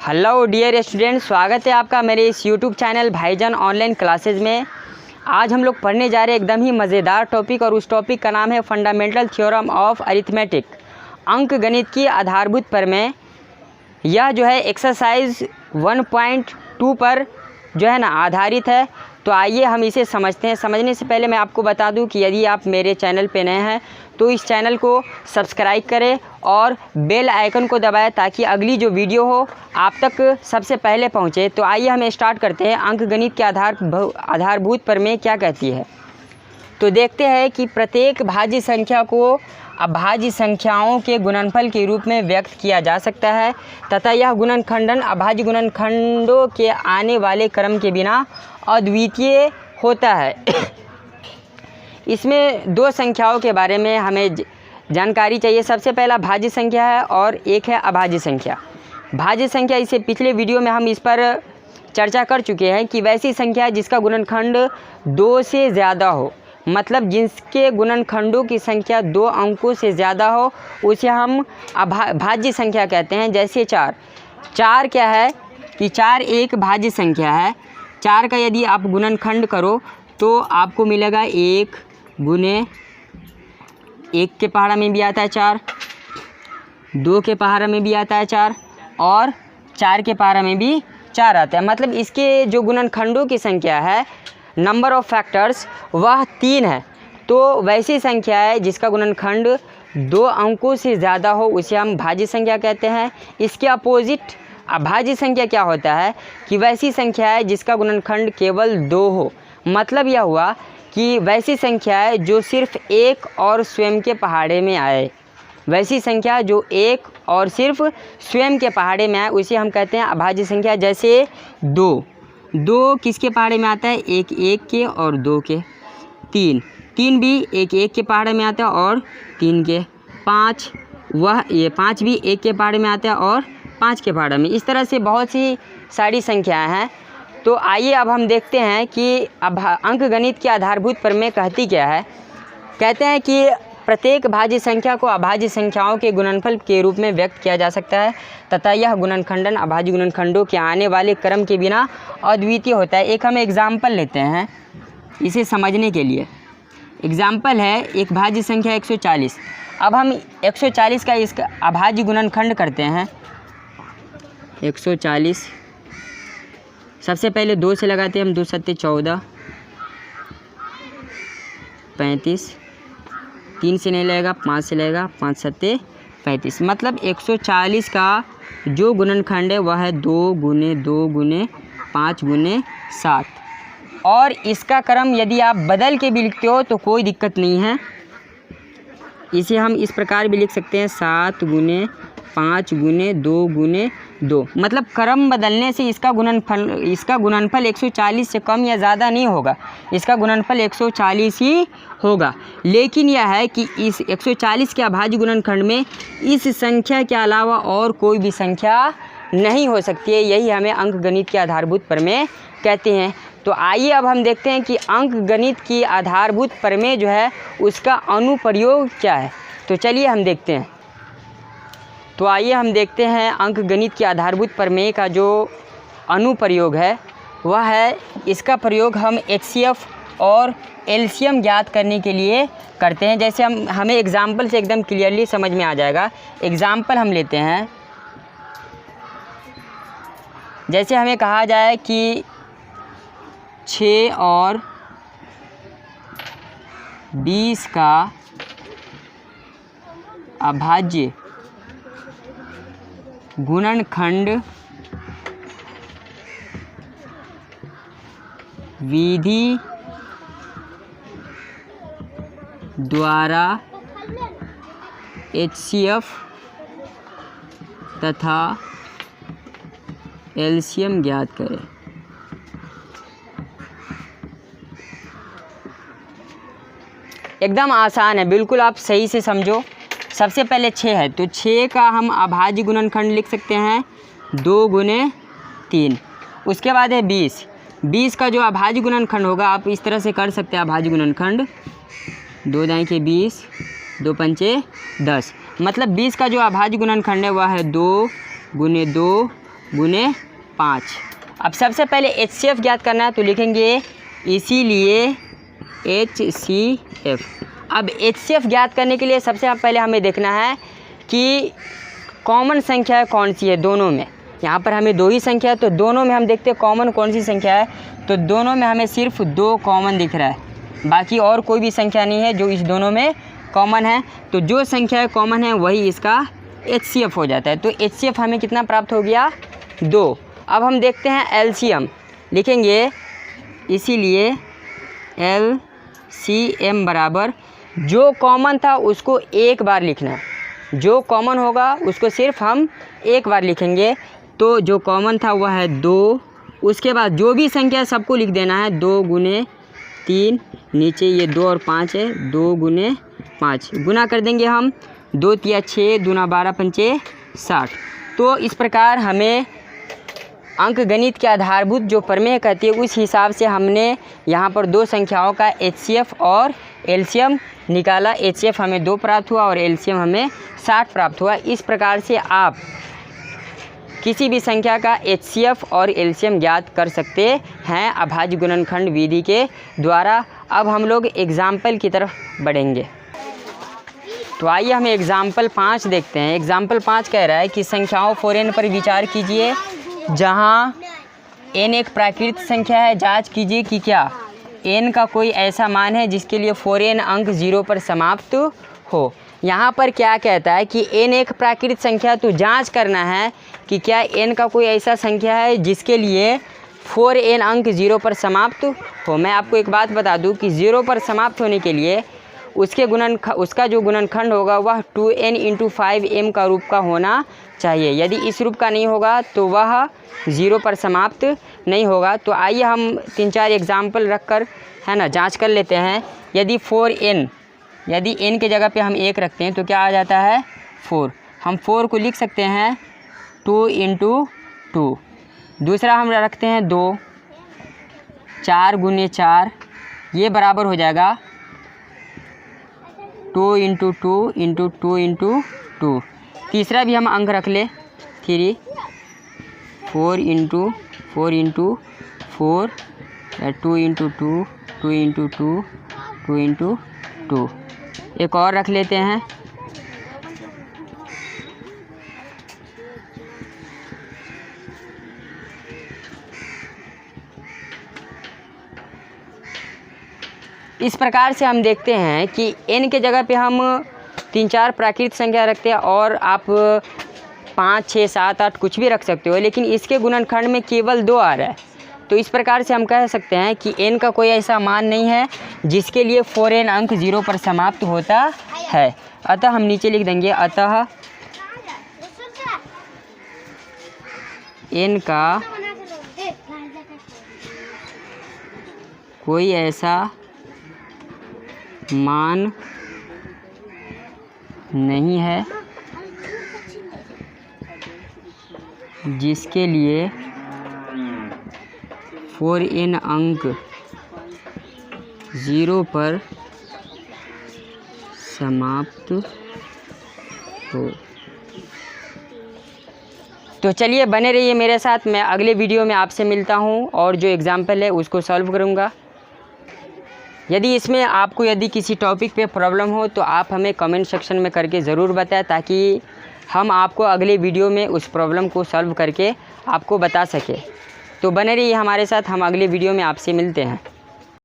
Hello dear student, स्वागत है आपका मेरे इस यूट्यूब चैनल भाईजान ऑनलाइन क्लासेस में। आज हम लोग पढ़ने जा रहे हैं एकदम ही मज़ेदार टॉपिक, और उस टॉपिक का नाम है फंडामेंटल थ्योरम ऑफ अरिथमेटिक, अंक गणित की आधारभूत प्रमेय। यह जो है एक्सरसाइज 1.2 पर जो है ना आधारित है। तो आइए हम इसे समझते हैं। समझने से पहले मैं आपको बता दूं कि यदि आप मेरे चैनल पे नए हैं तो इस चैनल को सब्सक्राइब करें और बेल आइकन को दबाएं ताकि अगली जो वीडियो हो आप तक सबसे पहले पहुंचे। तो आइए हम स्टार्ट करते हैं। अंक गणित के आधारभूत प्रमेय क्या कहती है। तो देखते हैं कि प्रत्येक भाज्य संख्या को अभाज्य संख्याओं के गुणनफल के रूप में व्यक्त किया जा सकता है तथा यह गुणनखंडन अभाज्य गुणनखंडों के आने वाले क्रम के बिना अद्वितीय होता है। इसमें दो संख्याओं के बारे में हमें जानकारी चाहिए। सबसे पहला भाज्य संख्या है और एक है अभाज्य संख्या। भाज्य संख्या, इसे पिछले वीडियो में हम इस पर चर्चा कर चुके हैं कि वैसी संख्या जिसका गुणनखंड 2 से ज़्यादा हो, मतलब जिसके गुणनखंडों की संख्या 2 अंकों से ज़्यादा हो, उसे हम भाज्य संख्या कहते हैं। जैसे 4 क्या है कि 4 एक भाज्य संख्या है। 4 का यदि आप गुणनखंड करो तो आपको मिलेगा 1 गुने 1 के पहाड़ा में भी आता है 4, 2 के पहाड़ा में भी आता है 4 और 4 के पहाड़ा में भी 4 आता है। मतलब इसके जो गुणनखंडों की संख्या है, नंबर ऑफ फैक्टर्स, वह 3 है। तो वैसी संख्या है जिसका गुणनखंड 2 अंकों से ज़्यादा हो, उसे हम भाज्य संख्या कहते हैं। इसके अपोजिट अभाज्य संख्या क्या होता है कि वैसी संख्या है जिसका गुणनखंड केवल 2 हो। मतलब यह हुआ कि वैसी संख्या है जो सिर्फ 1 और स्वयं के पहाड़े में आए। वैसी संख्या जो 1 और सिर्फ स्वयं के पहाड़े में आए उसे हम कहते हैं अभाज्य संख्या। जैसे 2 किसके पहाड़े में आता है? 1 के और 2 के। 3 भी 1 के पहाड़े में आता है और 3 के। 5 5 भी 1 के पहाड़े में आता है और 5 के पहाड़े में। इस तरह से बहुत सी सारी संख्याएं हैं। तो आइए अब हम देखते हैं कि अंक गणित की आधारभूत प्रमेय कहती क्या है। कहते हैं कि प्रत्येक भाज्य संख्या को अभाज्य संख्याओं के गुणनफल के रूप में व्यक्त किया जा सकता है तथा यह गुणनखंडन अभाज्य गुणनखंडों के आने वाले क्रम के बिना अद्वितीय होता है। एक हम एग्जाम्पल लेते हैं इसे समझने के लिए। एग्जाम्पल है एक भाज्य संख्या 140। अब हम 140 का इसका अभाज्य गुणनखंड करते हैं। 140 सबसे पहले 2 से लगाते हैं हम। 2 सत्ते 14, 35, 3 से नहीं लगेगा, 5 से लगेगा, 5 सत्ते 35। मतलब 140 का जो गुणनखंड है वह है 2 गुने 2 गुने 5 गुने 7। और इसका क्रम यदि आप बदल के भी लिखते हो तो कोई दिक्कत नहीं है। इसे हम इस प्रकार भी लिख सकते हैं 7 गुने 5 गुने 2 गुने 2। मतलब क्रम बदलने से इसका गुणनफल 140 से कम या ज़्यादा नहीं होगा, इसका गुणनफल 140 ही होगा। लेकिन यह है कि इस 140 के अभाज्य गुणनखंड में इस संख्या के अलावा और कोई भी संख्या नहीं हो सकती है। यही हमें अंक गणित के आधारभूत प्रमेय कहते हैं। तो आइए अब हम देखते हैं कि अंक गणित की आधारभूत प्रमेय जो है उसका अनुप्रयोग क्या है। तो चलिए हम देखते हैं। तो आइए हम देखते हैं अंक गणित की आधारभूत प्रमेय का जो अनुप्रयोग है वह है, इसका प्रयोग हम HCF और LCM ज्ञात करने के लिए करते हैं। जैसे हमें एग्जाम्पल से एकदम क्लियरली समझ में आ जाएगा। एग्जाम्पल हम लेते हैं। जैसे हमें कहा जाए कि 6 और 20 का अभाज्य गुणनखंड विधि द्वारा HCF तथा LCM ज्ञात करें। एकदम आसान है, बिल्कुल आप सही से समझो। सबसे पहले 6 है तो 6 का हम अभाज्य गुणनखंड लिख सकते हैं 2 गुने 3। उसके बाद है 20 का जो अभाज्य गुणनखंड होगा आप इस तरह से कर सकते हैं। अभाज्य गुणनखंड 2 दाएं के 20, 2 पंचे 10। मतलब 20 का जो अभाज्य गुणनखंड है वह है 2 गुने 2 गुने 5। अब सबसे पहले HCF ज्ञात करना है तो लिखेंगे इसीलिए HCF। अब HCF ज्ञात करने के लिए सबसे पहले हमें देखना है कि कॉमन संख्या कौन सी है दोनों में। यहाँ पर हमें 2 ही संख्या है तो दोनों में हम देखते हैं कॉमन कौन सी संख्या है। तो दोनों में हमें सिर्फ 2 कॉमन दिख रहा है, बाकी और कोई भी संख्या नहीं है जो इस दोनों में कॉमन है। तो जो संख्या कॉमन है वही इसका HCF हो जाता है। तो HCF हमें कितना प्राप्त हो गया? 2। अब हम देखते हैं LCM, लिखेंगे इसीलिए LCM बराबर जो कॉमन था उसको एक बार लिखना है, जो कॉमन होगा उसको सिर्फ हम एक बार लिखेंगे। तो जो कॉमन था वह है 2, उसके बाद जो भी संख्या सबको लिख देना है 2 गुने 3, नीचे ये 2 और 5 है, 2 गुने 5 गुना कर देंगे हम, 2 तिया 6, दूना 12 पंचे 60। तो इस प्रकार हमें अंक गणित के आधारभूत जो प्रमेय कहती है उस हिसाब से हमने यहाँ पर 2 संख्याओं का HCF और LCM निकाला। HCF हमें 2 प्राप्त हुआ और LCM हमें 60 प्राप्त हुआ। इस प्रकार से आप किसी भी संख्या का HCF और LCM ज्ञात कर सकते हैं अभाज्य गुणनखंड विधि के द्वारा। अब हम लोग एग्जाम्पल की तरफ बढ़ेंगे। तो आइए हम एग्जाम्पल 5 देखते हैं। एग्जाम्पल 5 कह रहा है कि संख्याओं 4n पर विचार कीजिए जहां n एक प्राकृतिक संख्या है। जांच कीजिए कि क्या n का कोई ऐसा मान है जिसके लिए 4n अंक 0 पर समाप्त हो। यहाँ पर क्या कहता है कि n एक प्राकृतिक संख्या, तो जांच करना है कि क्या n का कोई ऐसा संख्या है जिसके लिए 4n अंक 0 पर समाप्त हो। मैं आपको एक बात बता दूं कि 0 पर समाप्त होने के लिए उसका जो गुणनखंड होगा वह 2n × 5m का रूप का होना चाहिए। यदि इस रूप का नहीं होगा तो वह 0 पर समाप्त नहीं होगा। तो आइए हम 3-4 एग्जाम्पल रखकर है ना जांच कर लेते हैं। यदि 4n, यदि n के जगह पे हम 1 रखते हैं तो क्या आ जाता है 4। हम 4 को लिख सकते हैं 2 × 2। दूसरा हम रखते हैं 2, 4 गुने 4, ये बराबर हो जाएगा 2 × 2 × 2 × 2। तीसरा भी हम अंक रख ले 3, 4 × 4 × 4, 2 × 2, 2 × 2, 2 × 2। एक और रख लेते हैं, इस प्रकार से हम देखते हैं कि n के जगह पे हम 3-4 प्राकृतिक संख्या रखते हैं और आप 5, 6, 7, 8 कुछ भी रख सकते हो, लेकिन इसके गुणनखंड में केवल 2 आ रहा है। तो इस प्रकार से हम कह सकते हैं कि n का कोई ऐसा मान नहीं है जिसके लिए 4n अंक 0 पर समाप्त होता है। अतः हम नीचे लिख देंगे, अतः n का कोई ऐसा मान नहीं है जिसके लिए 4n अंक 0 पर समाप्त हो। तो चलिए बने रहिए मेरे साथ, मैं अगले वीडियो में आपसे मिलता हूं और जो एग्ज़ाम्पल है उसको सॉल्व करूंगा। यदि इसमें आपको यदि किसी टॉपिक पे प्रॉब्लम हो तो आप हमें कमेंट सेक्शन में करके ज़रूर बताएं, ताकि हम आपको अगले वीडियो में उस प्रॉब्लम को सॉल्व करके आपको बता सकें। तो बने रहिए हमारे साथ, हम अगले वीडियो में आपसे मिलते हैं।